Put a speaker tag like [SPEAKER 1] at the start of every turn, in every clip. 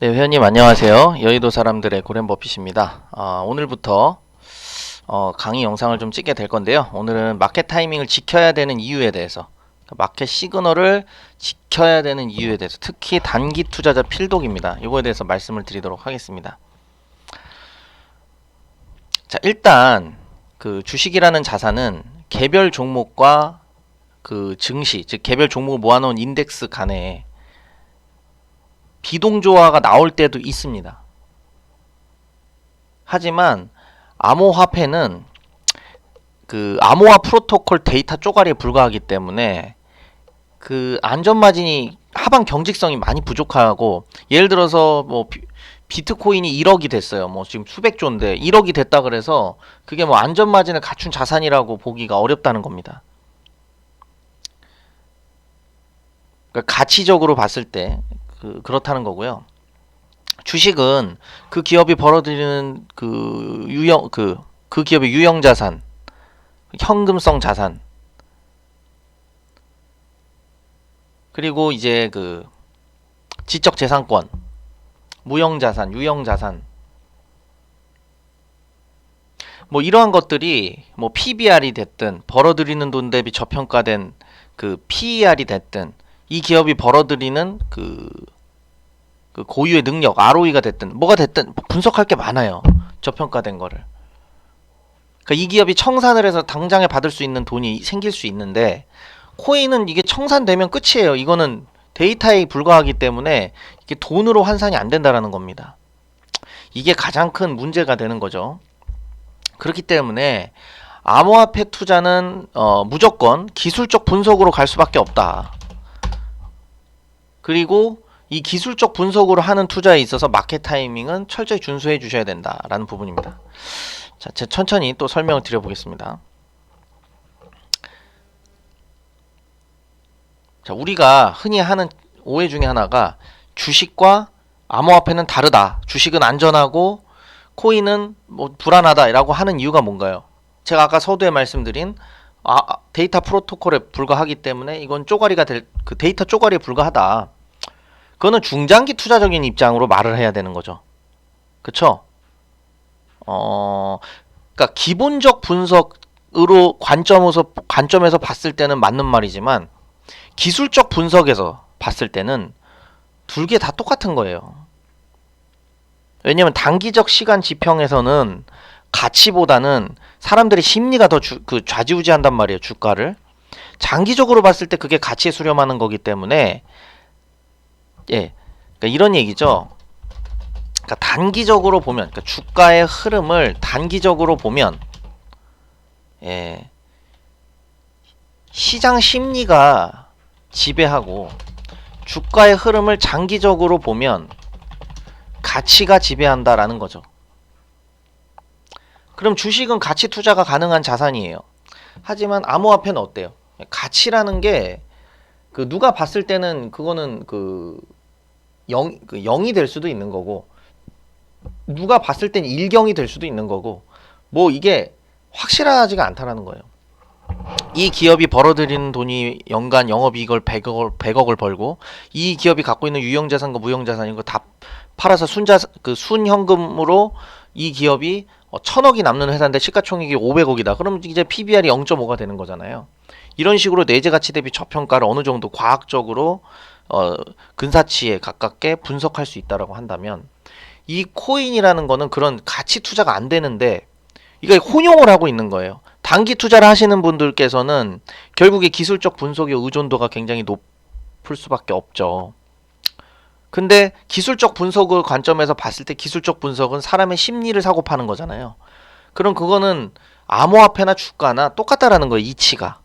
[SPEAKER 1] 네, 회원님 안녕하세요. 여의도 사람들의 고랜버핏입니다. 오늘부터 강의 영상을 좀 찍게 될 건데요. 오늘은 마켓 타이밍을 지켜야 되는 이유에 대해서, 마켓 시그널을 지켜야 되는 이유에 대해서, 특히 단기 투자자 필독입니다. 이거에 대해서 말씀을 드리도록 하겠습니다. 자, 일단 그 주식이라는 자산은 개별 종목과 그 증시, 즉 개별 종목을 모아놓은 인덱스 간에 비동조화가 나올 때도 있습니다. 하지만 암호화폐는 그 암호화 프로토콜 데이터 쪼가리에 불과하기 때문에 그 안전마진이 하방 경직성이 많이 부족하고, 예를 들어서 뭐 비트코인이 1억이 됐어요. 뭐 지금 수백조인데 1억이 됐다 그래서 그게 뭐 안전마진을 갖춘 자산이라고 보기가 어렵다는 겁니다. 그러니까 가치적으로 봤을 때 그렇다는 거고요. 주식은 그 기업이 벌어들이는 그 기업의 유형 자산, 현금성 자산, 그리고 이제 그 지적 재산권, 무형 자산, 유형 자산, 뭐 이러한 것들이 뭐 PBR이 됐든 벌어들이는 돈 대비 저평가된 그 PER이 됐든 이 기업이 벌어들이는 그 고유의 능력, ROE가 됐든 뭐가 됐든 분석할 게 많아요. 저평가된 거를. 그러니까 이 기업이 청산을 해서 당장에 받을 수 있는 돈이 생길 수 있는데, 코인은 이게 청산되면 끝이에요. 이거는 데이터에 불과하기 때문에 이게 돈으로 환산이 안 된다라는 겁니다. 이게 가장 큰 문제가 되는 거죠. 그렇기 때문에 암호화폐 투자는 무조건 기술적 분석으로 갈 수밖에 없다. 그리고 이 기술적 분석으로 하는 투자에 있어서 마켓 타이밍은 철저히 준수해 주셔야 된다라는 부분입니다. 자, 제가 천천히 또 설명을 드려보겠습니다. 자, 우리가 흔히 하는 오해 중에 하나가 주식과 암호화폐는 다르다. 주식은 안전하고 코인은 뭐 불안하다라고 하는 이유가 뭔가요? 제가 아까 서두에 말씀드린 데이터 프로토콜에 불과하기 때문에 이건 쪼가리가 그 데이터 쪼가리에 불과하다. 그거는 중장기 투자적인 입장으로 말을 해야 되는 거죠. 그쵸? 그러니까 기본적 분석으로 관점에서 봤을 때는 맞는 말이지만, 기술적 분석에서 봤을 때는 둘 개 다 똑같은 거예요. 왜냐면 단기적 시간 지평에서는 가치보다는 사람들의 심리가 더 좌지우지한단 말이에요, 주가를. 장기적으로 봤을 때 그게 가치에 수렴하는 거기 때문에, 예, 그러니까 이런 얘기죠. 그러니까 단기적으로 보면, 그러니까 주가의 흐름을 단기적으로 보면, 예, 시장 심리가 지배하고, 주가의 흐름을 장기적으로 보면 가치가 지배한다라는 거죠. 그럼 주식은 가치 투자가 가능한 자산이에요. 하지만 암호화폐는 어때요? 가치라는 게 누가 봤을 때는 그거는 0이 될 수도 있는 거고, 누가 봤을 땐 일경이 될 수도 있는 거고, 뭐 이게 확실하지가 않다라는 거예요. 이 기업이 벌어들이는 돈이 연간 영업이익을 100억을 벌고, 이 기업이 갖고 있는 유형자산과 무형자산인 거 다 팔아서 순현금으로 이 기업이 1000억이 남는 회사인데 시가총액이 500억이다. 그럼 이제 PBR이 0.5가 되는 거잖아요. 이런 식으로 내재가치 대비 저평가를 어느 정도 과학적으로 근사치에 가깝게 분석할 수 있다라고 한다면, 이 코인이라는 거는 그런 가치 투자가 안 되는데 이거 혼용을 하고 있는 거예요. 단기 투자를 하시는 분들께서는 결국에 기술적 분석의 의존도가 굉장히 높을 수밖에 없죠. 근데 기술적 분석을 관점에서 봤을 때 기술적 분석은 사람의 심리를 사고 파는 거잖아요. 그럼 그거는 암호화폐나 주가나 똑같다라는 거예요. 이치가.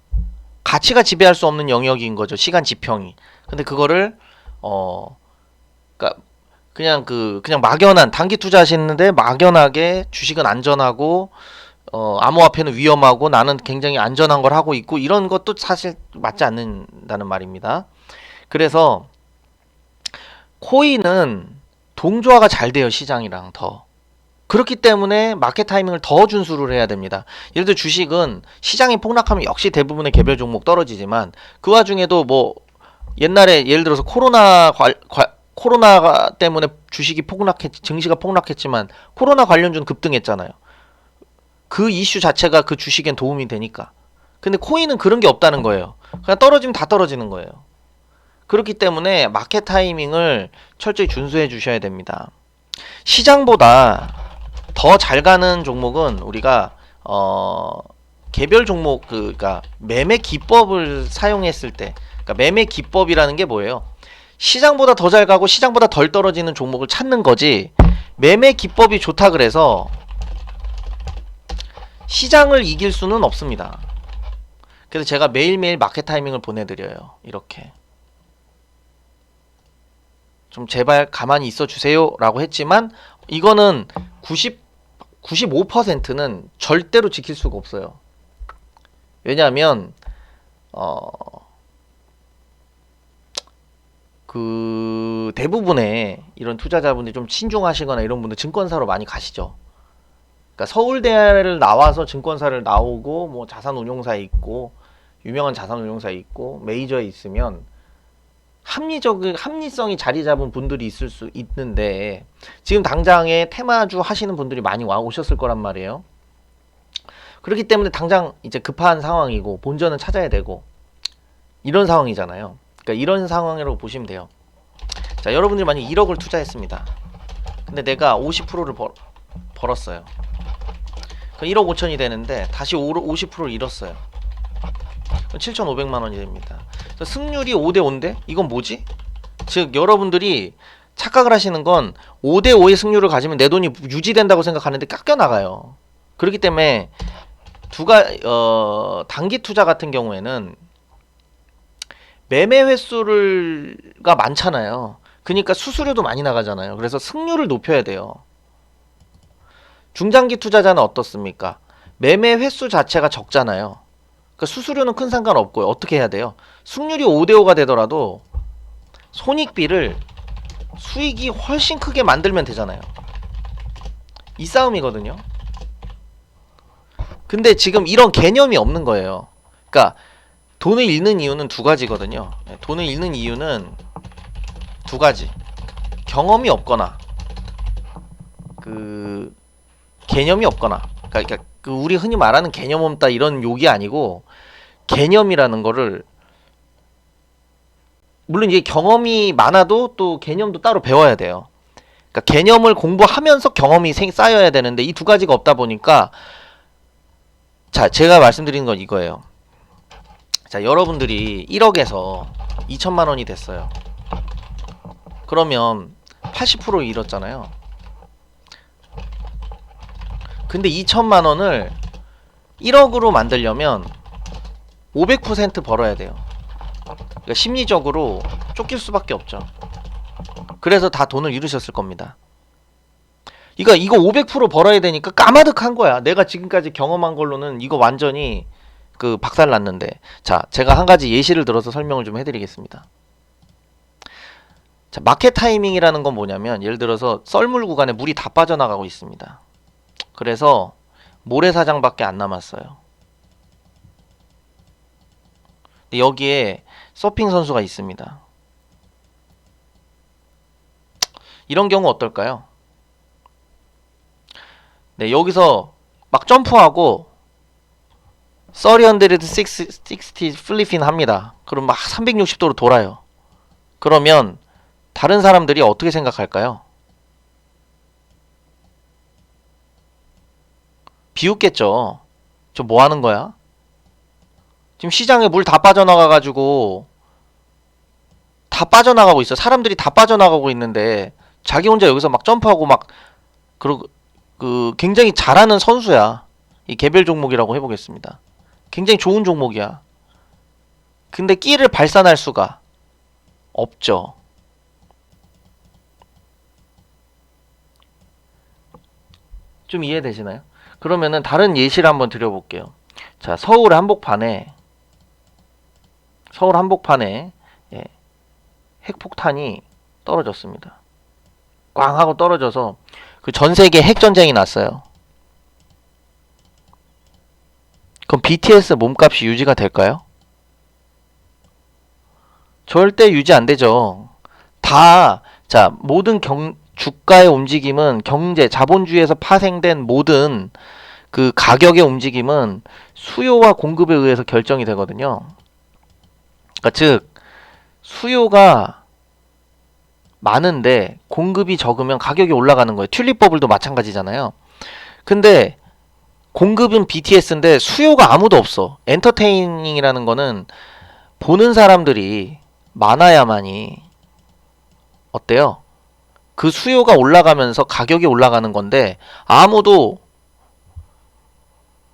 [SPEAKER 1] 가치가 지배할 수 없는 영역인 거죠. 시간 지평이. 근데 그거를 그러니까 그냥 막연한 단기 투자하시는데 막연하게 주식은 안전하고 암호화폐는 위험하고 나는 굉장히 안전한 걸 하고 있고, 이런 것도 사실 맞지 않는다는 말입니다. 그래서 코인은 동조화가 잘 돼요, 시장이랑 더. 그렇기 때문에 마켓 타이밍을 더 준수를 해야 됩니다. 예를 들어 주식은 시장이 폭락하면 역시 대부분의 개별 종목 떨어지지만, 그 와중에도 뭐 옛날에 예를 들어서 코로나 코로나 때문에 증시가 폭락했지만 코로나 관련주는 급등했잖아요. 그 이슈 자체가 그 주식엔 도움이 되니까. 근데 코인은 그런 게 없다는 거예요. 그냥 떨어지면 다 떨어지는 거예요. 그렇기 때문에 마켓 타이밍을 철저히 준수해 주셔야 됩니다. 시장보다 더 잘 가는 종목은 우리가 개별 종목 그러니까 매매 기법을 사용했을 때, 그러니까 매매 기법이라는 게 뭐예요? 시장보다 더 잘 가고 시장보다 덜 떨어지는 종목을 찾는 거지, 매매 기법이 좋다 그래서 시장을 이길 수는 없습니다. 그래서 제가 매일매일 마켓 타이밍을 보내드려요. 이렇게 좀 제발 가만히 있어 주세요 라고 했지만, 이거는 95%는 절대로 지킬 수가 없어요. 왜냐하면 그 대부분의 이런 투자자분들이 좀 신중하시거나 이런 분들 증권사로 많이 가시죠. 그러니까 서울대를 나와서 증권사를 나오고 뭐 자산운용사에 있고 유명한 자산운용사에 있고 메이저에 있으면 합리성이 자리 잡은 분들이 있을 수 있는데, 지금 당장에 테마주 하시는 분들이 많이 오셨을 거란 말이에요. 그렇기 때문에 당장 이제 급한 상황이고 본전은 찾아야 되고 이런 상황이잖아요. 그러니까 이런 상황이라고 보시면 돼요. 자, 여러분들이 만약 1억을 투자했습니다. 근데 내가 50%를 벌었어요. 그럼 1억 5천이 되는데 다시 50%를 잃었어요. 7,500만 원이 됩니다. 승률이 5대 5인데 이건 뭐지? 즉 여러분들이 착각을 하시는 건 5대 5의 승률을 가지면 내 돈이 유지된다고 생각하는데 깎여 나가요. 그렇기 때문에 단기 투자 같은 경우에는 매매 횟수가 많잖아요. 그러니까 수수료도 많이 나가잖아요. 그래서 승률을 높여야 돼요. 중장기 투자자는 어떻습니까? 매매 횟수 자체가 적잖아요. 그러니까 수수료는 큰 상관없고요. 어떻게 해야 돼요? 승률이 5대5가 되더라도 손익비를 수익이 훨씬 크게 만들면 되잖아요. 이 싸움이거든요. 근데 지금 이런 개념이 없는 거예요. 그러니까 돈을 잃는 이유는 두 가지거든요. 돈을 잃는 이유는 두 가지. 경험이 없거나 그 개념이 없거나, 그러니까 그 우리 흔히 말하는 개념 없다 이런 욕이 아니고, 개념이라는 거를, 물론 이게 경험이 많아도 또 개념도 따로 배워야 돼요. 그러니까 개념을 공부하면서 경험이 쌓여야 되는데 이 두 가지가 없다 보니까, 자, 제가 말씀드리는 건 이거예요. 자, 여러분들이 1억에서 2천만 원이 됐어요. 그러면 80% 잃었잖아요. 근데 2천만 원을 1억으로 만들려면 500% 벌어야 돼요. 그러니까 심리적으로 쫓길 수밖에 없죠. 그래서 다 돈을 잃으셨을 겁니다. 이거 500% 벌어야 되니까 까마득한 거야. 내가 지금까지 경험한 걸로는 이거 완전히 그 박살났는데. 자, 제가 한 가지 예시를 들어서 설명을 좀 해드리겠습니다. 자, 마켓 타이밍이라는 건 뭐냐면, 예를 들어서 썰물 구간에 물이 다 빠져나가고 있습니다. 그래서 모래사장밖에 안 남았어요. 여기에 서핑 선수가 있습니다. 이런 경우 어떨까요? 네, 여기서 막 점프하고 360 플리핀 합니다. 그럼 막 360도로 돌아요. 그러면 다른 사람들이 어떻게 생각할까요? 비웃겠죠. 저 뭐 하는 거야? 지금 시장에 물 다 빠져나가가지고 다 빠져나가고 있어. 사람들이 다 빠져나가고 있는데 자기 혼자 여기서 막 점프하고 막, 그리고 그 굉장히 잘하는 선수야. 이 개별 종목이라고 해보겠습니다. 굉장히 좋은 종목이야. 근데 끼를 발산할 수가 없죠. 좀 이해되시나요? 그러면은 다른 예시를 한번 드려볼게요. 자, 서울 한복판에 예, 핵폭탄이 떨어졌습니다. 꽝 하고 떨어져서 그 전세계 핵전쟁이 났어요. 그럼 BTS 몸값이 유지가 될까요? 절대 유지 안 되죠. 다 자, 모든 주가의 움직임은 경제, 자본주의에서 파생된 모든 그 가격의 움직임은 수요와 공급에 의해서 결정이 되거든요. 그러니까 즉 수요가 많은데 공급이 적으면 가격이 올라가는 거예요. 튤립 버블도 마찬가지잖아요. 근데 공급은 BTS인데 수요가 아무도 없어. 엔터테이닝이라는 거는 보는 사람들이 많아야만이 어때요? 그 수요가 올라가면서 가격이 올라가는 건데 아무도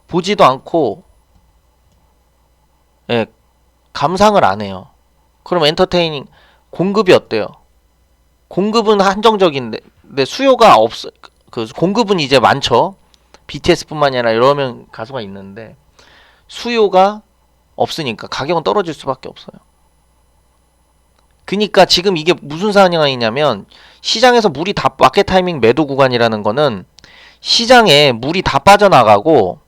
[SPEAKER 1] 보지도 않고 예, 감상을 안 해요. 그럼 엔터테이닝 공급이 어때요? 공급은 한정적인데 수요가 없어. 그 공급은 이제 많죠. BTS뿐만이 아니라 여러 명 가수가 있는데 수요가 없으니까 가격은 떨어질 수밖에 없어요. 그니까 지금 이게 무슨 상황이냐면 시장에서 물이 다 마켓 타이밍 매도 구간이라는 거는 시장에 물이 다 빠져나가고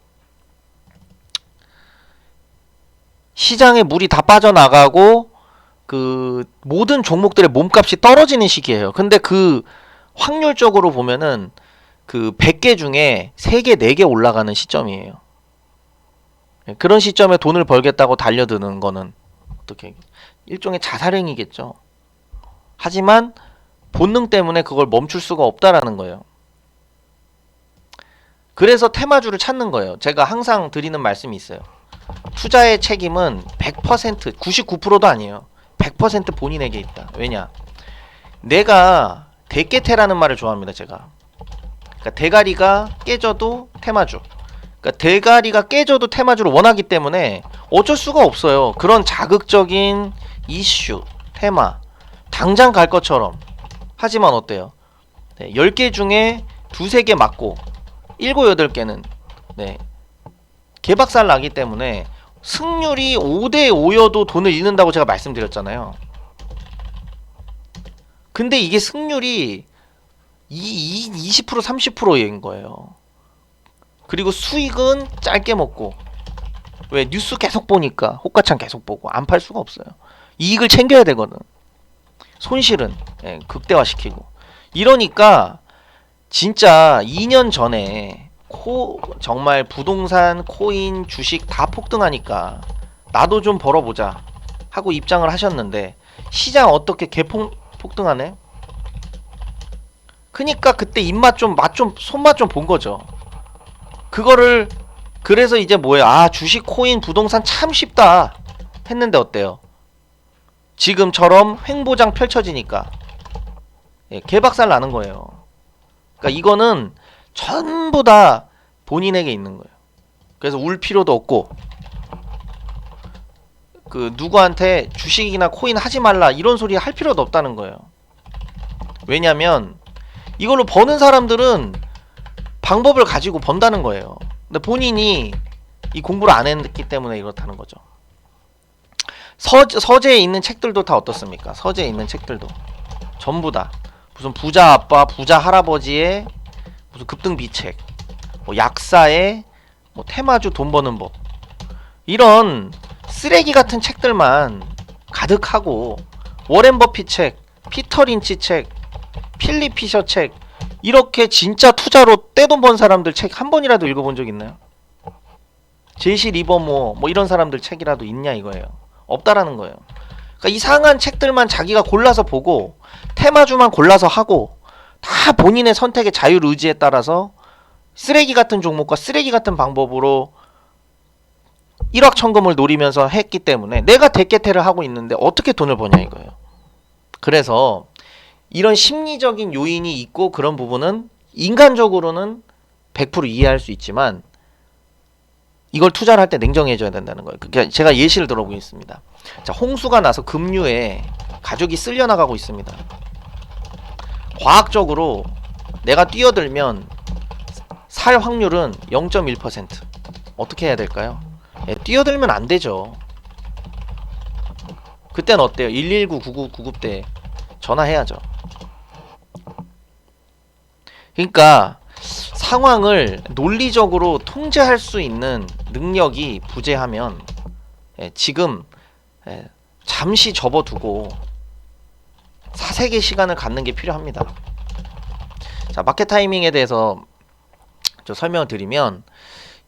[SPEAKER 1] 그 모든 종목들의 몸값이 떨어지는 시기예요. 근데 그 확률적으로 보면은 그 100개 중에 3개, 4개 올라가는 시점이에요. 그런 시점에 돈을 벌겠다고 달려드는 거는 어떻게 일종의 자살행위겠죠. 하지만 본능 때문에 그걸 멈출 수가 없다라는 거예요. 그래서 테마주를 찾는 거예요. 제가 항상 드리는 말씀이 있어요. 투자의 책임은 100%, 99%도 아니에요. 100% 본인에게 있다. 왜냐? 내가 대깨테라는 말을 좋아합니다. 제가. 그러니까 대가리가 깨져도 테마주. 그러니까 대가리가 깨져도 테마주를 원하기 때문에 어쩔 수가 없어요. 그런 자극적인 이슈, 테마 당장 갈 것처럼. 하지만 어때요? 네, 10개 중에 2-3개 맞고 7, 8개는 네, 개박살 나기 때문에 승률이 5대5여도 돈을 잃는다고 제가 말씀드렸잖아요. 근데 이게 승률이 20% 30%인 거예요. 그리고 수익은 짧게 먹고 왜 뉴스 계속 보니까 호가창 계속 보고 안 팔 수가 없어요. 이익을 챙겨야 되거든. 손실은 극대화시키고 이러니까 진짜 2년 전에 정말 부동산, 코인, 주식 다 폭등하니까 나도 좀 벌어보자 하고 입장을 하셨는데 시장 어떻게 폭등하네? 그니까 그때 손맛 좀 본 거죠. 그거를 그래서 이제 뭐예요? 아, 주식, 코인, 부동산 참 쉽다 했는데 어때요? 지금처럼 횡보장 펼쳐지니까 개박살 나는 거예요. 그러니까 이거는 전부 다 본인에게 있는 거예요. 그래서 울 필요도 없고 그 누구한테 주식이나 코인 하지 말라 이런 소리 할 필요도 없다는 거예요. 왜냐면 이걸로 버는 사람들은 방법을 가지고 번다는 거예요. 근데 본인이 이 공부를 안 했기 때문에 이렇다는 거죠. 서재에 있는 책들도 다 어떻습니까? 서재에 있는 책들도 전부 다 무슨 부자 아빠, 부자 할아버지의 무슨 급등 비책, 뭐 약사의 뭐 테마주 돈 버는 법 이런 쓰레기 같은 책들만 가득하고 워렌 버핏 책, 피터 린치 책, 필립 피셔 책 이렇게 진짜 투자로 떼돈 번 사람들 책 한 번이라도 읽어본 적 있나요? 제시 리버모어 뭐 이런 사람들 책이라도 있냐 이거예요. 없다라는 거예요. 그러니까 이상한 책들만 자기가 골라서 보고 테마주만 골라서 하고 다 본인의 선택의 자율 의지에 따라서 쓰레기 같은 종목과 쓰레기 같은 방법으로 일확천금을 노리면서 했기 때문에 내가 대깨테를 하고 있는데 어떻게 돈을 버냐 이거예요. 그래서 이런 심리적인 요인이 있고 그런 부분은 인간적으로는 100% 이해할 수 있지만 이걸 투자를 할 때 냉정해져야 된다는 거예요. 그러니까 제가 예시를 들어보겠습니다. 자, 홍수가 나서 급류에 가족이 쓸려나가고 있습니다. 과학적으로 내가 뛰어들면 살 확률은 0.1%. 어떻게 해야 될까요? 뛰어들면 안 되죠. 그땐 어때요? 119, 99대 전화해야죠. 그러니까 상황을 논리적으로 통제할 수 있는 능력이 부재하면 지금 잠시 접어두고 사색의 시간을 갖는 게 필요합니다. 자, 마켓 타이밍에 대해서 좀 설명을 드리면,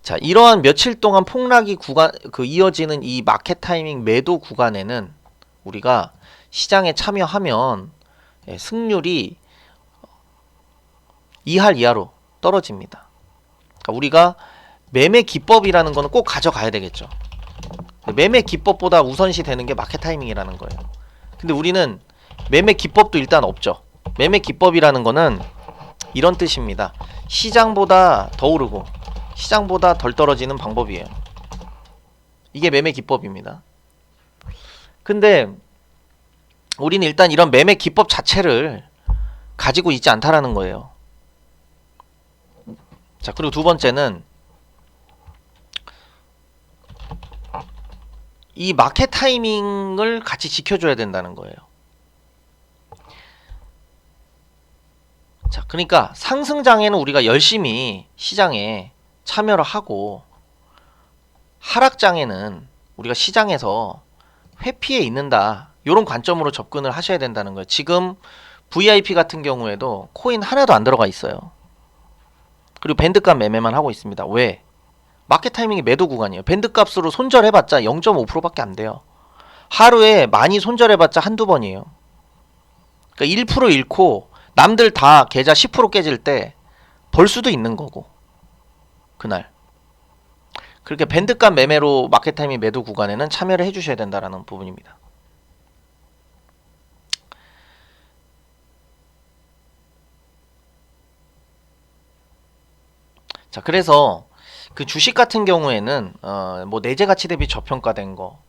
[SPEAKER 1] 자, 이러한 며칠 동안 폭락이 이어지는 이 마켓 타이밍 매도 구간에는 우리가 시장에 참여하면 승률이 2할 이하로 떨어집니다. 그러니까 우리가 매매 기법이라는 거는 꼭 가져가야 되겠죠. 매매 기법보다 우선시 되는 게 마켓 타이밍이라는 거예요. 근데 우리는 매매 기법도 일단 없죠. 매매 기법이라는 거는 이런 뜻입니다. 시장보다 더 오르고 시장보다 덜 떨어지는 방법이에요. 이게 매매 기법입니다. 근데 우리는 일단 이런 매매 기법 자체를 가지고 있지 않다라는 거예요. 자, 그리고 두 번째는 이 마켓 타이밍을 같이 지켜줘야 된다는 거예요. 자, 그러니까 상승장에는 우리가 열심히 시장에 참여를 하고, 하락장에는 우리가 시장에서 회피해 있는다, 요런 관점으로 접근을 하셔야 된다는 거예요. 지금 VIP 같은 경우에도 코인 하나도 안 들어가 있어요. 그리고 밴드값 매매만 하고 있습니다. 왜? 마켓 타이밍이 매도 구간이에요. 밴드값으로 손절해봤자 0.5%밖에 안 돼요. 하루에 많이 손절해봤자 한두 번이에요. 그러니까 1% 잃고 남들 다 계좌 10% 깨질 때 벌 수도 있는 거고, 그날. 그렇게 밴드값 매매로 마켓 타이밍 매도 구간에는 참여를 해주셔야 된다는 부분입니다. 자, 그래서 그 주식 같은 경우에는 뭐 내재 가치 대비 저평가된 거,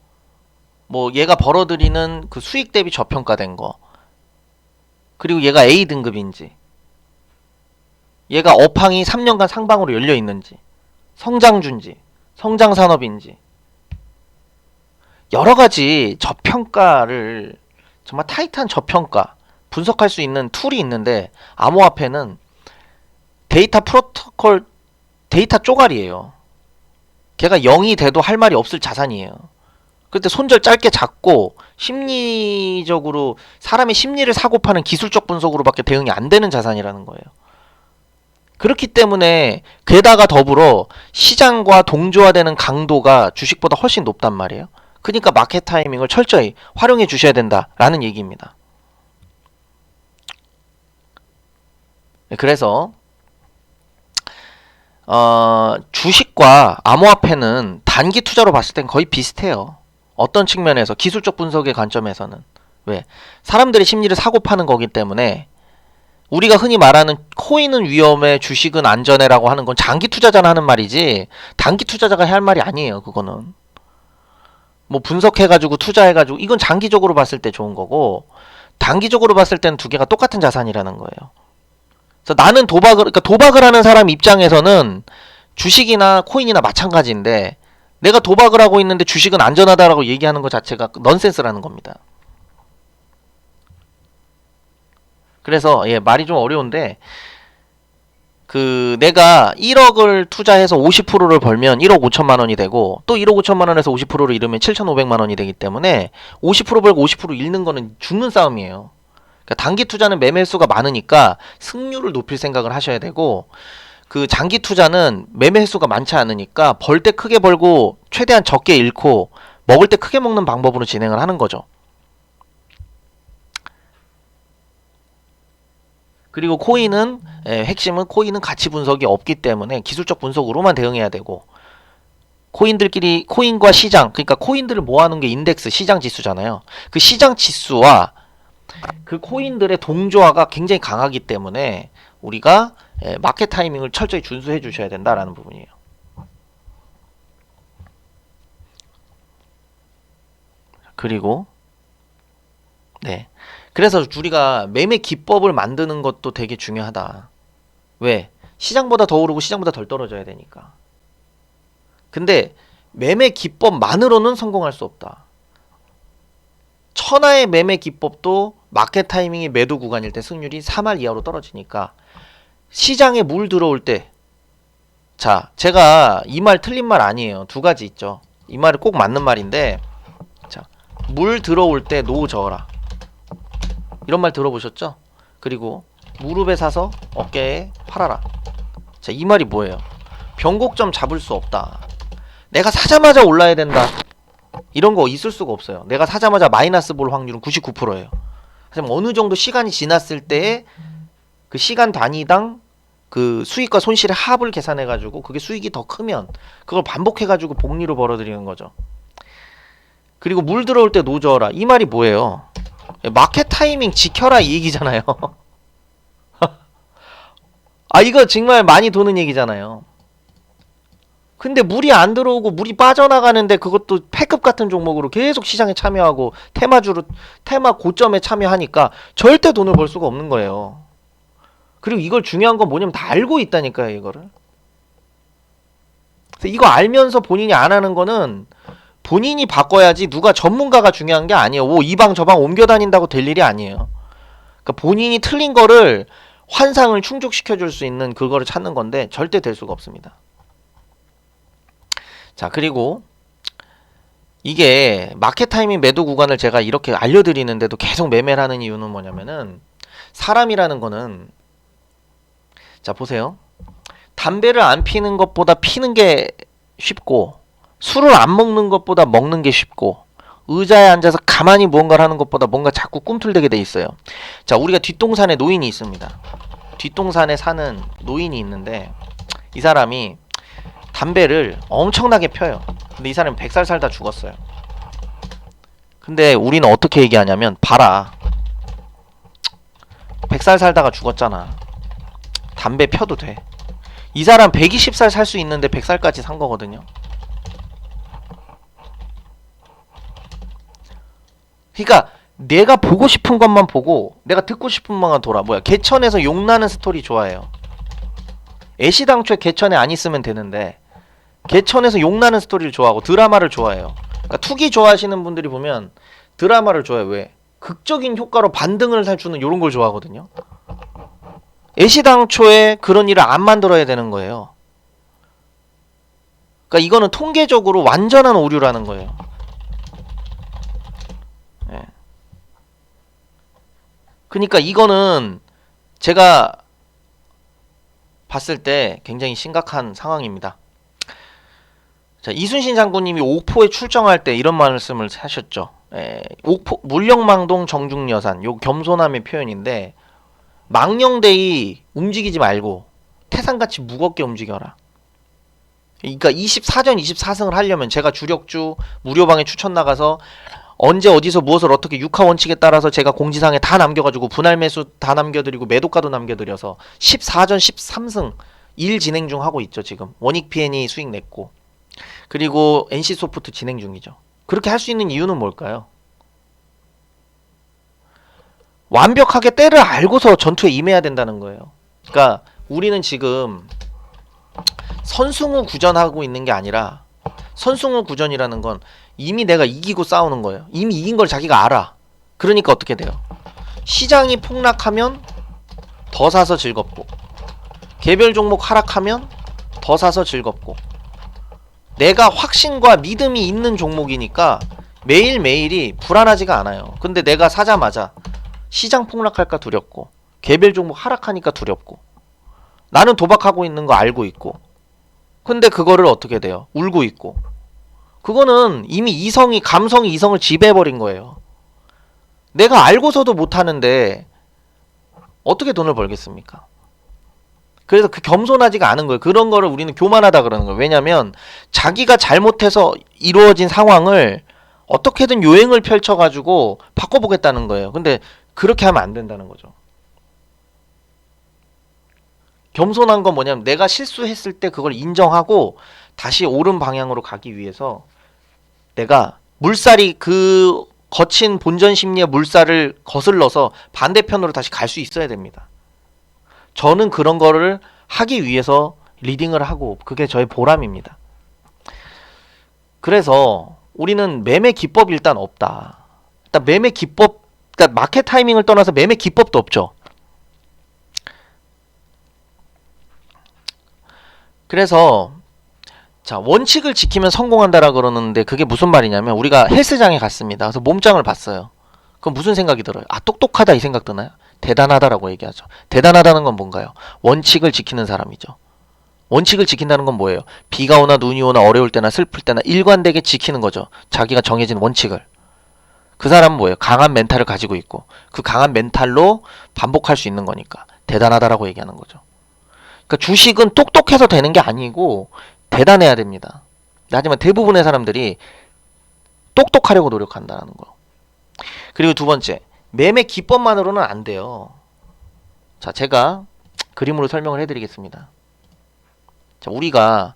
[SPEAKER 1] 뭐 얘가 벌어들이는 그 수익 대비 저평가된 거, 그리고 얘가 A 등급인지, 얘가 업황이 3년간 상방으로 열려 있는지, 성장주인지, 성장 산업인지, 여러 가지 저평가를, 정말 타이트한 저평가 분석할 수 있는 툴이 있는데, 암호화폐는 데이터 프로토콜, 데이터 쪼가리예요. 걔가 0이 돼도 할 말이 없을 자산이에요. 그때 손절 짧게 잡고 심리적으로 사람의 심리를 사고 파는 기술적 분석으로밖에 대응이 안 되는 자산이라는 거예요. 그렇기 때문에 게다가 더불어 시장과 동조화되는 강도가 주식보다 훨씬 높단 말이에요. 그러니까 마켓 타이밍을 철저히 활용해 주셔야 된다라는 얘기입니다. 그래서 주식과 암호화폐는 단기 투자로 봤을 땐 거의 비슷해요. 어떤 측면에서, 기술적 분석의 관점에서는. 왜? 사람들의 심리를 사고 파는 거기 때문에, 우리가 흔히 말하는 코인은 위험해, 주식은 안전해라고 하는 건 장기 투자자나 하는 말이지, 단기 투자자가 해야 할 말이 아니에요. 그거는 뭐 분석해가지고 투자해가지고, 이건 장기적으로 봤을 때 좋은 거고, 단기적으로 봤을 때는 두 개가 똑같은 자산이라는 거예요. 그래서 나는 그러니까 도박을 하는 사람 입장에서는 주식이나 코인이나 마찬가지인데, 내가 도박을 하고 있는데 주식은 안전하다라고 얘기하는 것 자체가 넌센스라는 겁니다. 그래서 말이 좀 어려운데, 내가 1억을 투자해서 50%를 벌면 1억 5천만 원이 되고, 또 1억 5천만 원에서 50%를 잃으면 7,500만 원이 되기 때문에 50% 벌고 50% 잃는 거는 죽는 싸움이에요. 그러니까 단기 투자는 매매 횟수가 많으니까 승률을 높일 생각을 하셔야 되고, 그 장기 투자는 매매 횟수가 많지 않으니까 벌 때 크게 벌고 최대한 적게 잃고 먹을 때 크게 먹는 방법으로 진행을 하는 거죠. 그리고 코인은, 핵심은 코인은 가치 분석이 없기 때문에 기술적 분석으로만 대응해야 되고, 코인들끼리, 코인과 시장, 그러니까 코인들을 모아놓은 게 인덱스, 시장 지수잖아요. 그 시장 지수와 그 코인들의 동조화가 굉장히 강하기 때문에 우리가 마켓 타이밍을 철저히 준수해 주셔야 된다라는 부분이에요. 그리고 그래서 우리가 매매 기법을 만드는 것도 되게 중요하다. 왜? 시장보다 더 오르고 시장보다 덜 떨어져야 되니까. 근데 매매 기법만으로는 성공할 수 없다. 천하의 매매 기법도 마켓 타이밍이 매도 구간일 때 승률이 3할 이하로 떨어지니까, 시장에 물 들어올 때, 자, 제가 이 말 틀린 말 아니에요. 두 가지 있죠. 이 말이 꼭 맞는 말인데, 자, 물 들어올 때 노 저어라. 이런 말 들어보셨죠? 그리고 무릎에 사서 어깨에 팔아라. 자, 이 말이 뭐예요? 변곡점 잡을 수 없다. 내가 사자마자 올라야 된다. 이런 거 있을 수가 없어요. 내가 사자마자 마이너스 볼 확률은 99%예요. 하지만 어느 정도 시간이 지났을 때에 그 시간 단위당 그 수익과 손실의 합을 계산해 가지고 그게 수익이 더 크면 그걸 반복해 가지고 복리로 벌어들이는 거죠. 그리고 물 들어올 때 노져라. 이 말이 뭐예요? 마켓 타이밍 지켜라 이 얘기잖아요. 아, 이거 정말 많이 도는 얘기잖아요. 근데 물이 안 들어오고 물이 빠져나가는데 그것도 패급 같은 종목으로 계속 시장에 참여하고 테마 고점에 참여하니까 절대 돈을 벌 수가 없는 거예요. 그리고 이걸 중요한 건 뭐냐면 다 알고 있다니까요, 이거를. 그래서 이거 알면서 본인이 안 하는 거는 본인이 바꿔야지 누가 전문가가 중요한 게 아니에요. 뭐 이 방 저 방 옮겨 다닌다고 될 일이 아니에요. 그러니까 본인이 틀린 거를 환상을 충족시켜 줄 수 있는 그거를 찾는 건데 절대 될 수가 없습니다. 자, 그리고 이게 마켓 타이밍 매도 구간을 제가 이렇게 알려드리는데도 계속 매매를 하는 이유는 뭐냐면은 사람이라는 거는 자, 보세요. 담배를 안 피는 것보다 피는 게 쉽고 술을 안 먹는 것보다 먹는 게 쉽고 의자에 앉아서 가만히 무언가를 하는 것보다 뭔가 자꾸 꿈틀대게 돼 있어요. 자, 우리가 뒷동산에 노인이 있습니다. 뒷동산에 사는 노인이 있는데 이 사람이 담배를 엄청나게 펴요. 근데 이 사람이 100살 살다 죽었어요. 근데 우리는 어떻게 얘기하냐면 봐라, 100살 살다가 죽었잖아. 담배 펴도 돼. 이 사람 120살 살 수 있는데 100살까지 산 거거든요. 그러니까 내가 보고 싶은 것만 보고 내가 듣고 싶은 것만 돌아. 뭐야, 개천에서 욕나는 스토리 좋아해요. 애시당초에 개천에 안 있으면 되는데 개천에서 욕나는 스토리를 좋아하고 드라마를 좋아해요. 그러니까 투기 좋아하시는 분들이 보면 드라마를 좋아해요. 왜? 극적인 효과로 반등을 살주는 이런 걸 좋아하거든요. 애시당초에 그런 일을 안 만들어야 되는 거예요. 그러니까 이거는 통계적으로 완전한 오류라는 거예요. 예. 그러니까 이거는 제가 봤을 때 굉장히 심각한 상황입니다. 자, 이순신 장군님이 옥포에 출정할 때 이런 말씀을 하셨죠. 옥포 물령망동 정중여산, 요 겸손함의 표현인데 망령되이 움직이지 말고 태산같이 무겁게 움직여라. 그러니까 24전 24승을 하려면 제가 주력주 무료방에 추천 나가서 언제 어디서 무엇을 어떻게 육하 원칙에 따라서 제가 공지사항에 다 남겨가지고 분할 매수 다 남겨드리고 매도가도 남겨드려서 14전 13승 1 진행 중 하고 있죠. 지금 원익 PN이 수익 냈고, 그리고 NC소프트 진행 중이죠. 그렇게 할 수 있는 이유는 뭘까요? 완벽하게 때를 알고서 전투에 임해야 된다는 거예요. 그러니까 우리는 지금 선승우 구전하고 있는 게 아니라, 선승우 구전이라는 건 이미 내가 이기고 싸우는 거예요. 이미 이긴 걸 자기가 알아. 그러니까 어떻게 돼요? 시장이 폭락하면 더 사서 즐겁고, 개별 종목 하락하면 더 사서 즐겁고, 내가 확신과 믿음이 있는 종목이니까 매일매일이 불안하지가 않아요. 근데 내가 사자마자 시장 폭락할까 두렵고, 개별 종목 하락하니까 두렵고, 나는 도박하고 있는 거 알고 있고, 근데 그거를 어떻게 돼요? 울고 있고. 그거는 이미 이성이, 감성이 이성을 지배해버린 거예요. 내가 알고서도 못하는데 어떻게 돈을 벌겠습니까? 그래서 그 겸손하지가 않은 거예요. 그런 거를 우리는 교만하다 그러는 거예요. 왜냐면 자기가 잘못해서 이루어진 상황을 어떻게든 요행을 펼쳐가지고 바꿔보겠다는 거예요. 근데 그렇게 하면 안 된다는 거죠. 겸손한 건 뭐냐면 내가 실수했을 때 그걸 인정하고 다시 옳은 방향으로 가기 위해서 내가 물살이, 그 거친 본전 심리의 물살을 거슬러서 반대편으로 다시 갈 수 있어야 됩니다. 저는 그런 거를 하기 위해서 리딩을 하고 그게 저의 보람입니다. 그래서 우리는 매매 기법이 일단 없다. 일단 매매 기법, 그러니까 마켓 타이밍을 떠나서 매매 기법도 없죠. 그래서 자, 원칙을 지키면 성공한다라 그러는데 그게 무슨 말이냐면, 우리가 헬스장에 갔습니다. 그래서 몸짱을 봤어요. 그럼 무슨 생각이 들어요? 아, 똑똑하다 이 생각 드나요? 대단하다라고 얘기하죠. 대단하다는 건 뭔가요? 원칙을 지키는 사람이죠. 원칙을 지킨다는 건 뭐예요? 비가 오나 눈이 오나 어려울 때나 슬플 때나 일관되게 지키는 거죠. 자기가 정해진 원칙을. 그 사람은 뭐예요? 강한 멘탈을 가지고 있고 그 강한 멘탈로 반복할 수 있는 거니까 대단하다라고 얘기하는 거죠. 그러니까 주식은 똑똑해서 되는 게 아니고 대단해야 됩니다. 하지만 대부분의 사람들이 똑똑하려고 노력한다는 거. 그리고 두 번째, 매매 기법만으로는 안 돼요. 자, 제가 그림으로 설명을 해드리겠습니다. 자, 우리가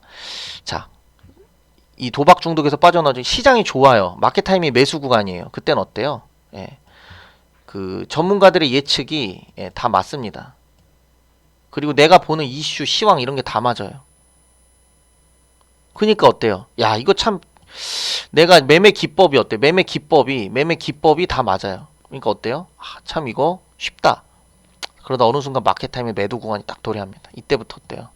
[SPEAKER 1] 이 도박 중독에서 빠져나오지 시장이 좋아요. 마켓 타임이 매수 구간이에요. 그땐 어때요? 예. 그 전문가들의 예측이 다 맞습니다. 그리고 내가 보는 이슈, 시황 이런 게 다 맞아요. 그러니까 어때요? 야, 이거 참 내가 매매 기법이 어때? 매매 기법이 다 맞아요. 그러니까 어때요? 아, 참 이거 쉽다. 그러다 어느 순간 마켓 타임의 매도 구간이 딱 도래합니다. 이때부터 어때요?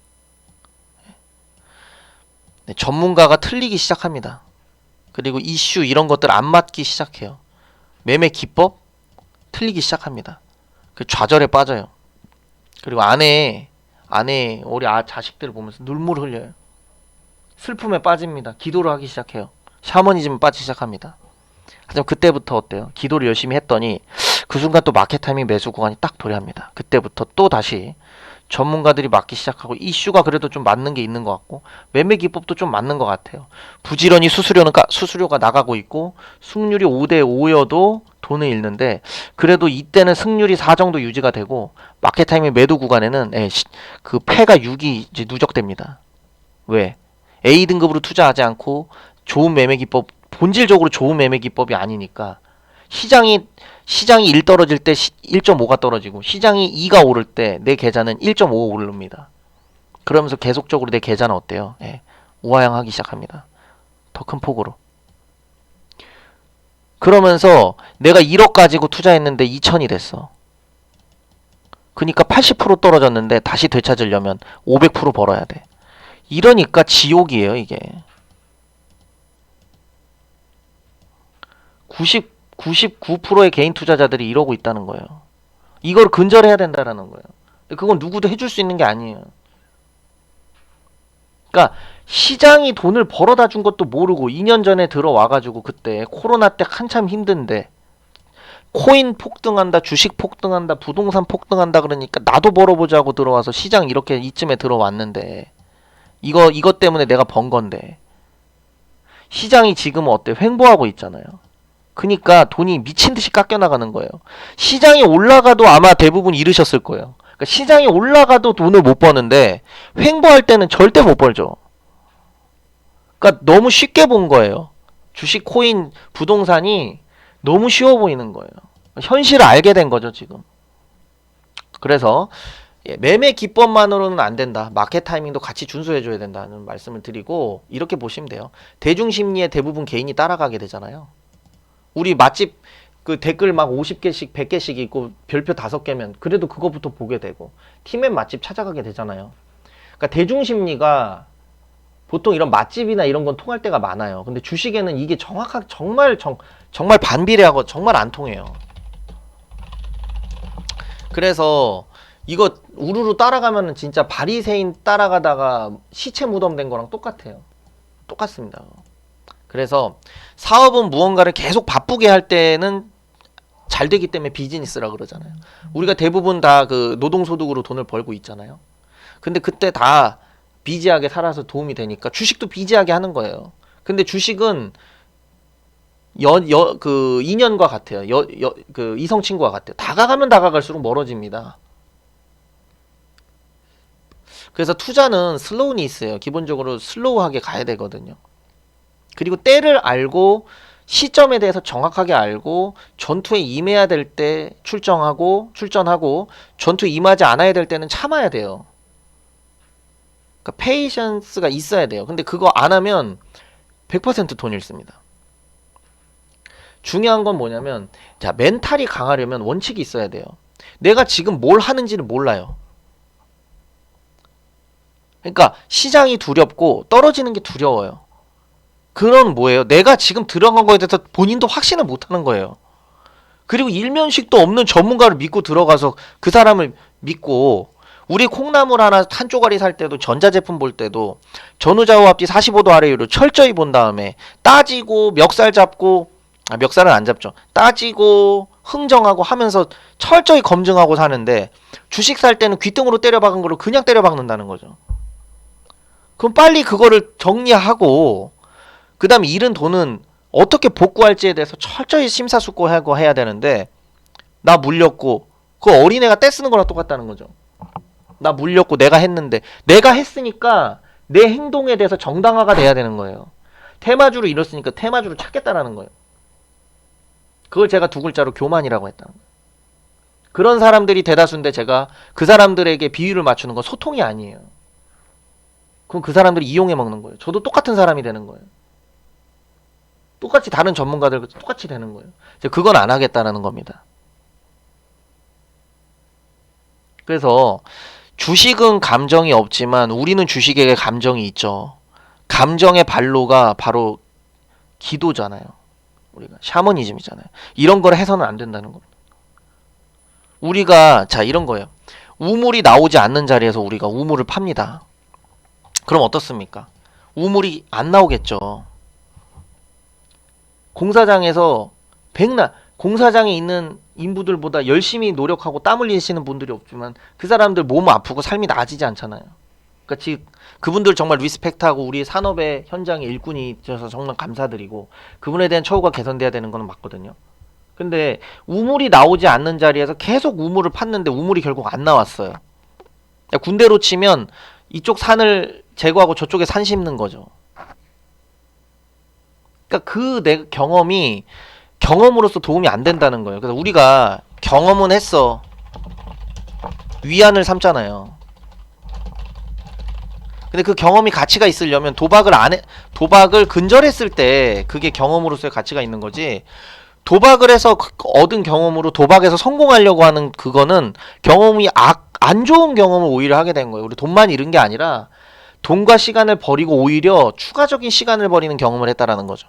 [SPEAKER 1] 네, 전문가가 틀리기 시작합니다. 그리고 이슈 이런 것들 안 맞기 시작해요. 매매 기법 틀리기 시작합니다. 그 좌절에 빠져요. 그리고 아내 우리 자식들을 보면서 눈물 흘려요. 슬픔에 빠집니다. 기도를 하기 시작해요. 샤머니즘에 빠지기 시작합니다. 하지만 그때부터 어때요? 기도를 열심히 했더니 그 순간 또 마켓 타이밍 매수 구간이 딱 도래합니다. 그때부터 또 다시 전문가들이 맞기 시작하고 이슈가 그래도 좀 맞는 게 있는 것 같고 매매 기법도 좀 맞는 것 같아요. 부지런히 수수료가 나가고 있고 승률이 5대5여도 돈을 잃는데 그래도 이때는 승률이 4 정도 유지가 되고 마켓 타이밍 매도 구간에는 그 패가 6이 이제 누적됩니다. 왜? A등급으로 투자하지 않고 좋은 매매 기법, 본질적으로 좋은 매매 기법이 아니니까 시장이 1 떨어질 때 1.5가 떨어지고 시장이 2가 오를 때 내 계좌는 1.5 오릅니다. 그러면서 계속적으로 내 계좌는 어때요? 우하향하기 시작합니다. 더 큰 폭으로. 그러면서 내가 1억 가지고 투자했는데 2천이 됐어. 그러니까 80% 떨어졌는데 다시 되찾으려면 500% 벌어야 돼. 이러니까 지옥이에요, 이게. 99%의 개인 투자자들이 이러고 있다는 거예요. 이걸 근절해야 된다라는 거예요. 그건 누구도 해줄 수 있는 게 아니에요. 그러니까 시장이 돈을 벌어다 준 것도 모르고 2년 전에 들어와가지고 그때 코로나 때 한참 힘든데 코인 폭등한다, 주식 폭등한다, 부동산 폭등한다 그러니까 나도 벌어보자고 들어와서 시장 이렇게 이쯤에 들어왔는데 이것 때문에 내가 번 건데 시장이 지금은 어때? 횡보하고 있잖아요. 그러니까 돈이 미친 듯이 깎여 나가는 거예요. 시장이 올라가도 아마 대부분 잃으셨을 거예요. 그러니까 시장이 올라가도 돈을 못 버는데 횡보할 때는 절대 못 벌죠. 그러니까 너무 쉽게 본 거예요. 주식, 코인, 부동산이 너무 쉬워 보이는 거예요. 현실을 알게 된 거죠, 지금. 그래서 매매 기법만으로는 안 된다. 마켓 타이밍도 같이 준수해줘야 된다는 말씀을 드리고 이렇게 보시면 돼요. 대중심리에 대부분 개인이 따라가게 되잖아요. 우리 맛집 그 댓글 막 50개씩 100개씩 있고 별표 5개면 그래도 그거부터 보게 되고 팀의 맛집 찾아가게 되잖아요. 그러니까 대중심리가 보통 이런 맛집이나 이런 건 통할 때가 많아요. 근데 주식에는 이게 정확하게 정말 반비례하고 정말 안 통해요. 그래서 이거 우르르 따라가면은 진짜 바리새인 따라가다가 시체 무덤 된 거랑 똑같아요. 똑같습니다. 그래서 사업은 무언가를 계속 바쁘게 할 때는 잘 되기 때문에 비즈니스라 그러잖아요. 우리가 대부분 다 그 노동소득으로 돈을 벌고 있잖아요. 근데 그때 다 비지하게 살아서 도움이 되니까 주식도 비지하게 하는 거예요. 근데 주식은 그 인연과 같아요. 그 이성 친구와 같아요. 다가가면 다가갈수록 멀어집니다. 그래서 투자는 슬로우니스예요. 기본적으로 슬로우하게 가야 되거든요. 그리고 때를 알고 시점에 대해서 정확하게 알고 전투에 임해야 될 때 출전하고 전투에 임하지 않아야 될 때는 참아야 돼요. 그러니까 페이션스가 있어야 돼요. 근데 그거 안 하면 100% 돈 잃습니다. 중요한 건 뭐냐면 자, 멘탈이 강하려면 원칙이 있어야 돼요. 내가 지금 뭘 하는지를 몰라요. 그러니까 시장이 두렵고 떨어지는 게 두려워요. 그건 뭐예요? 내가 지금 들어간 거에 대해서 본인도 확신을 못하는 거예요. 그리고 일면식도 없는 전문가를 믿고 들어가서 그 사람을 믿고 우리 콩나물 하나 한 쪼가리 살 때도 전자제품 볼 때도 전후좌우 앞뒤 45도 아래로 철저히 본 다음에 따지고 멱살 잡고 멱살은 안 잡죠. 따지고 흥정하고 하면서 철저히 검증하고 사는데 주식 살 때는 귀등으로 때려박은 걸로 그냥 때려박는다는 거죠. 그럼 빨리 그거를 정리하고 그 다음에 잃은 돈은 어떻게 복구할지에 대해서 철저히 심사숙고하고 해야 되는데 나 물렸고 그 어린애가 떼쓰는 거랑 똑같다는 거죠. 나 물렸고 내가 했는데 내가 했으니까 내 행동에 대해서 정당화가 돼야 되는 거예요. 테마주를 잃었으니까 테마주를 찾겠다라는 거예요. 그걸 제가 두 글자로 교만이라고 했다는 거예요. 그런 사람들이 대다수인데 제가 그 사람들에게 비유를 맞추는 건 소통이 아니에요. 그럼 그 사람들이 이용해 먹는 거예요. 저도 똑같은 사람이 되는 거예요. 똑같이 다른 전문가들과 똑같이 되는 거예요. 그건 안 하겠다라는 겁니다. 그래서 주식은 감정이 없지만 우리는 주식에게 감정이 있죠. 감정의 발로가 바로 기도잖아요. 우리가 샤머니즘이잖아요. 이런 걸 해서는 안 된다는 겁니다. 우리가 자 이런 거예요. 우물이 나오지 않는 자리에서 우리가 우물을 팝니다. 그럼 어떻습니까? 우물이 안 나오겠죠. 공사장에서 공사장에 있는 인부들보다 열심히 노력하고 땀 흘리시는 분들이 없지만 그 사람들 몸 아프고 삶이 나아지지 않잖아요. 그러니까 그분들 정말 리스펙트하고 우리 산업의 현장의 일꾼이 있어서 정말 감사드리고 그분에 대한 처우가 개선돼야 되는 건 맞거든요. 근데 우물이 나오지 않는 자리에서 계속 우물을 팠는데 우물이 결국 안 나왔어요. 그러니까 군대로 치면 이쪽 산을 제거하고 저쪽에 산 심는 거죠. 그러니까 내 경험이 경험으로서 도움이 안 된다는 거예요. 그래서 우리가 경험은 했어. 위안을 삼잖아요. 근데 그 경험이 가치가 있으려면 도박을 근절했을 때 그게 경험으로서의 가치가 있는 거지. 도박을 해서 얻은 경험으로 도박에서 성공하려고 하는 그거는 경험이 안 좋은 경험을 오히려 하게 된 거예요. 우리 돈만 잃은 게 아니라 돈과 시간을 버리고 오히려 추가적인 시간을 버리는 경험을 했다라는 거죠.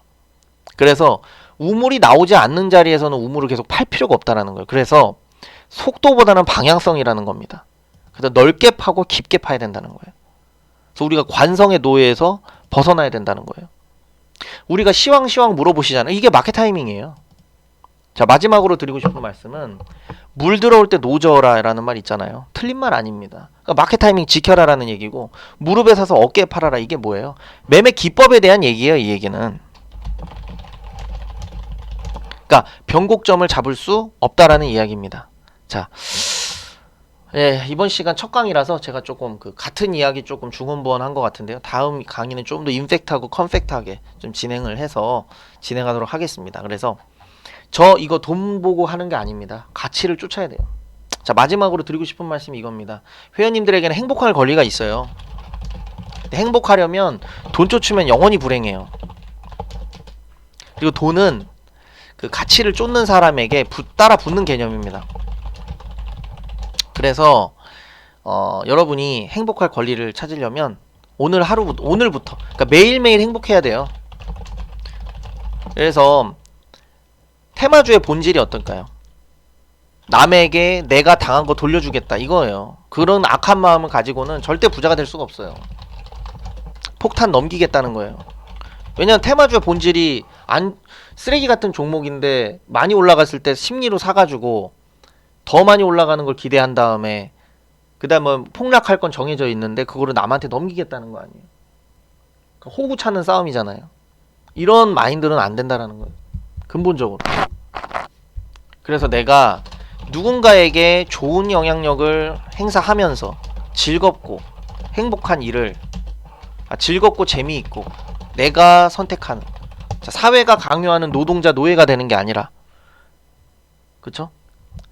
[SPEAKER 1] 그래서 우물이 나오지 않는 자리에서는 우물을 계속 팔 필요가 없다라는 거예요. 그래서 속도보다는 방향성이라는 겁니다. 그래서 넓게 파고 깊게 파야 된다는 거예요. 그래서 우리가 관성의 노예에서 벗어나야 된다는 거예요. 우리가 시황 물어보시잖아요. 이게 마켓 타이밍이에요. 자, 마지막으로 드리고 싶은 말씀은 물 들어올 때 노져라 라는 말 있잖아요. 틀린 말 아닙니다. 그러니까 마켓 타이밍 지켜라 라는 얘기고 무릎에 사서 어깨에 팔아라 이게 뭐예요? 매매 기법에 대한 얘기예요. 이 얘기는. 그러니까 변곡점을 잡을 수 없다라는 이야기입니다. 자, 예, 이번 시간 첫 강의라서 제가 조금 같은 이야기 조금 중언부언한 것 같은데요. 다음 강의는 좀 더 임팩트하고 컴팩트하게 좀 진행을 해서 진행하도록 하겠습니다. 그래서 저 이거 돈 보고 하는 게 아닙니다. 가치를 쫓아야 돼요. 자, 마지막으로 드리고 싶은 말씀이 이겁니다. 회원님들에게는 행복할 권리가 있어요. 근데 행복하려면 돈 쫓으면 영원히 불행해요. 그리고 돈은 그 가치를 쫓는 사람에게 따라 붙는 개념입니다. 그래서 여러분이 행복할 권리를 찾으려면 오늘부터 그러니까 매일매일 행복해야 돼요. 그래서 테마주의 본질이 어떨까요? 남에게 내가 당한 거 돌려주겠다 이거예요. 그런 악한 마음을 가지고는 절대 부자가 될 수가 없어요. 폭탄 넘기겠다는 거예요. 왜냐면 테마주의 본질이 쓰레기 같은 종목인데 많이 올라갔을 때 심리로 사가지고 더 많이 올라가는 걸 기대한 다음에 그 다음에 폭락할 건 정해져 있는데 그거를 남한테 넘기겠다는 거 아니에요. 호구 차는 싸움이잖아요. 이런 마인드는 안 된다라는 거예요. 근본적으로. 그래서 내가 누군가에게 좋은 영향력을 행사하면서 즐겁고 행복한 일을 즐겁고 재미있고 내가 선택하는 사회가 강요하는 노동자 노예가 되는 게 아니라 그쵸?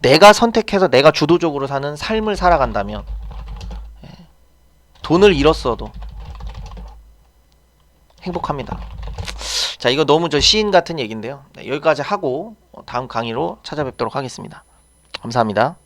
[SPEAKER 1] 내가 선택해서 내가 주도적으로 사는 삶을 살아간다면 돈을 잃었어도 행복합니다. 자, 이거 너무 시인 같은 얘기인데요. 네, 여기까지 하고 다음 강의로 찾아뵙도록 하겠습니다. 감사합니다.